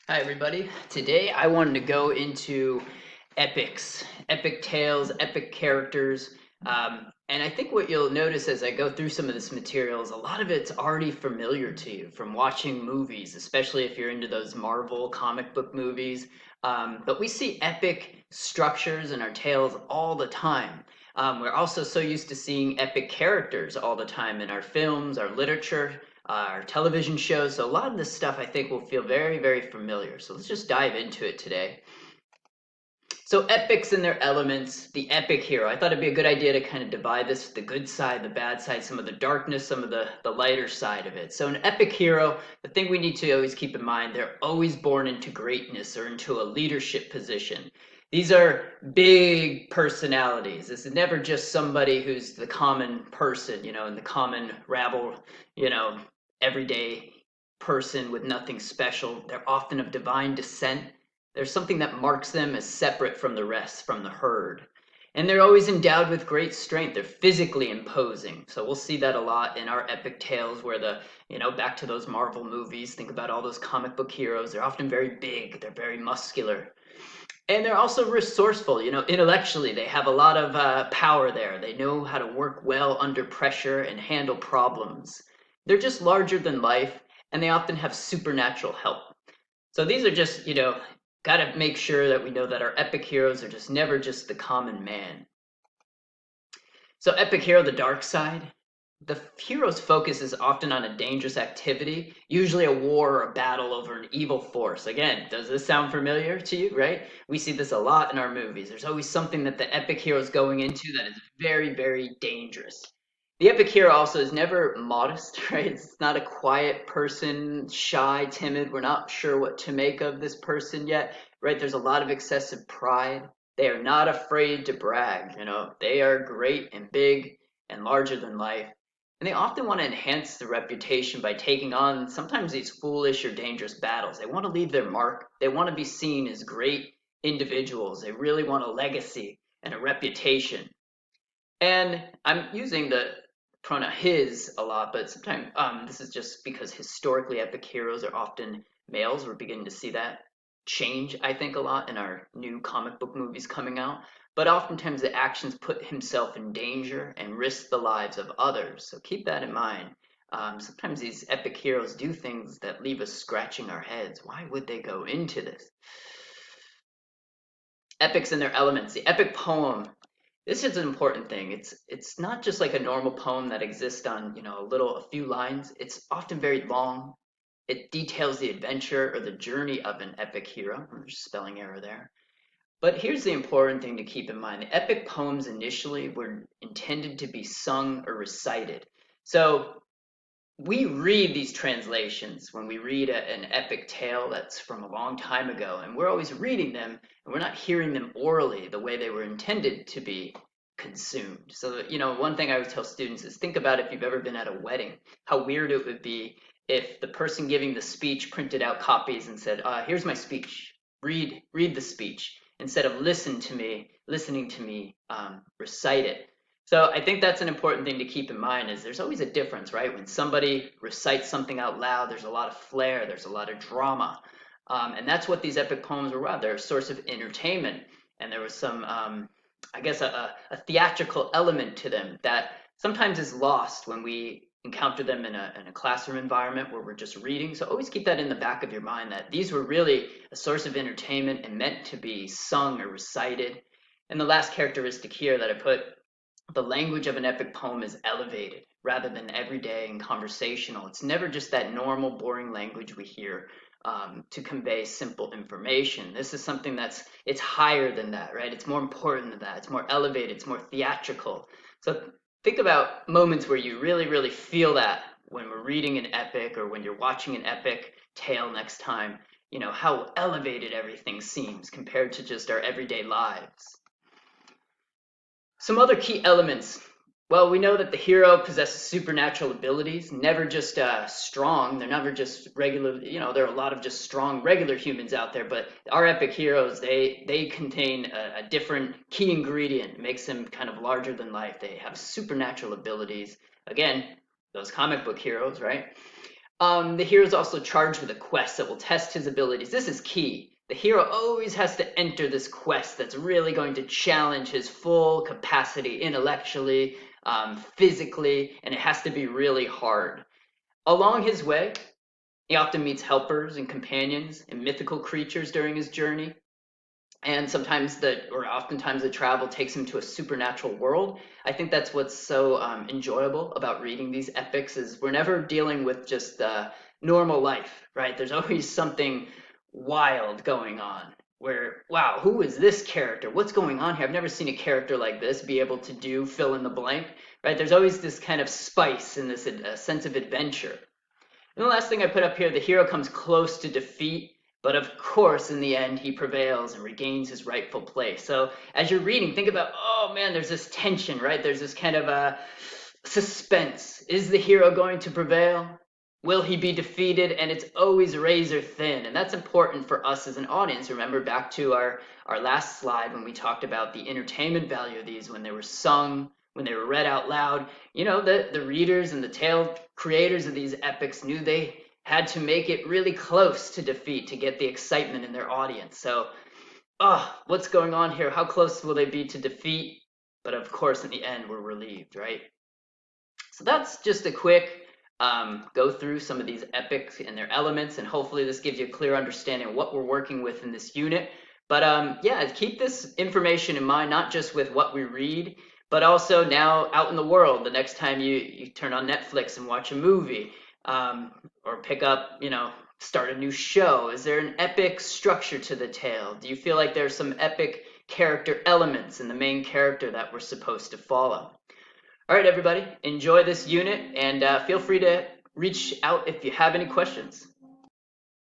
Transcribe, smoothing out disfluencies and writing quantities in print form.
Hi, everybody. Today I wanted to go into epics, epic tales, epic characters. And I think what you'll notice as I go through some of this material is a lot of it's already familiar to you from watching movies, especially if you're into those Marvel comic book movies. But we see epic structures in our tales all the time. We're also so used to seeing epic characters all the time in our films, our literature, our television shows. So a lot of this stuff I think will feel very, very familiar. So let's just dive into it today. So epics and their elements, the epic hero. I thought it'd be a good idea to kind of divide this, the good side, the bad side, some of the darkness, some of the lighter side of it. So an epic hero, the thing we need to always keep in mind, they're always born into greatness or into a leadership position. These are big personalities. This is never just somebody who's the common person, in the common rabble, you know, everyday person with nothing special. They're often of divine descent. There's something that marks them as separate from the rest, from the herd. And they're always endowed with great strength. They're physically imposing. So we'll see that a lot in our epic tales where back to those Marvel movies, think about all those comic book heroes. They're often very big, they're very muscular. And they're also resourceful, intellectually. They have a lot of power there. They know how to work well under pressure and handle problems. They're just larger than life, and they often have supernatural help. So these are just, got to make sure that we know that our epic heroes are just never just the common man. So, epic hero, the dark side. The hero's focus is often on a dangerous activity, usually a war or a battle over an evil force. Again, does this sound familiar to you, right? We see this a lot in our movies. There's always something that the epic hero is going into that is very, very dangerous. The epic hero also is never modest, right? It's not a quiet person, shy, timid. We're not sure what to make of this person yet, right? There's a lot of excessive pride. They are not afraid to brag, They are great and big and larger than life. And they often want to enhance their reputation by taking on sometimes these foolish or dangerous battles. They want to leave their mark. They want to be seen as great individuals. They really want a legacy and a reputation. And I'm using the pronoun his a lot, but sometimes this is just because historically epic heroes are often males. We're beginning to see that change, I think, a lot in our new comic book movies coming out. But oftentimes the actions put himself in danger and risk the lives of others. So keep that in mind. Sometimes these epic heroes do things that leave us scratching our heads. Why would they go into this? Epics and their elements. The epic poem, this is an important thing. It's not just like a normal poem that exists on, a few lines. It's often very long. It details the adventure or the journey of an epic hero. There's a spelling error there. But here's the important thing to keep in mind. The epic poems initially were intended to be sung or recited. So we read these translations when we read an epic tale that's from a long time ago, and we're always reading them, and we're not hearing them orally the way they were intended to be consumed. So, one thing I would tell students is think about if you've ever been at a wedding, how weird it would be if the person giving the speech printed out copies and said, "Here's my speech. Read the speech," instead of listening to me recite it. So I think that's an important thing to keep in mind is there's always a difference, right? When somebody recites something out loud, there's a lot of flair, there's a lot of drama. And that's what these epic poems were about. They're a source of entertainment. And there was some, I guess, a theatrical element to them that sometimes is lost when we encounter them in a classroom environment where we're just reading. So always keep that in the back of your mind that these were really a source of entertainment and meant to be sung or recited. And the last characteristic here that I put, the language of an epic poem is elevated rather than everyday and conversational. It's never just that normal, boring language we hear to convey simple information. This is something it's higher than that, right? It's more important than that. It's more elevated. It's more theatrical. So think about moments where you really, really feel that when we're reading an epic or when you're watching an epic tale next time. How elevated everything seems compared to just our everyday lives. Some other key elements. Well, we know that the hero possesses supernatural abilities, never just strong. They're never just regular, there are a lot of just strong regular humans out there, but our epic heroes, they contain a different key ingredient. It makes them kind of larger than life. They have supernatural abilities. Again, those comic book heroes, right? The hero is also charged with a quest that will test his abilities. This is key. The hero always has to enter this quest that's really going to challenge his full capacity intellectually, physically, and it has to be really hard. Along his way, he often meets helpers and companions and mythical creatures during his journey. And oftentimes the travel takes him to a supernatural world. I think that's what's so enjoyable about reading these epics is we're never dealing with just normal life, right? There's always something wild going on. Where, wow, who is this character? What's going on here? I've never seen a character like this be able to do fill in the blank, right? There's always this kind of spice and this sense of adventure. And the last thing I put up here, the hero comes close to defeat, but of course, in the end, he prevails and regains his rightful place. So as you're reading, think about, oh man, there's this tension, right? There's this kind of suspense. Is the hero going to prevail? Will he be defeated? And it's always razor thin. And that's important for us as an audience. Remember back to our last slide when we talked about the entertainment value of these, when they were sung, when they were read out loud. You know, the readers and the tale creators of these epics knew they had to make it really close to defeat to get the excitement in their audience. So, what's going on here? How close will they be to defeat? But of course, in the end, we're relieved, right? So that's just a quick go through some of these epics and their elements, and hopefully this gives you a clear understanding of what we're working with in this unit. But yeah, keep this information in mind, not just with what we read, but also now out in the world. The next time you turn on Netflix and watch a movie, or pick up, start a new show, is there an epic structure to the tale? Do you feel like there's some epic character elements in the main character that we're supposed to follow? All right, everybody, enjoy this unit and feel free to reach out if you have any questions.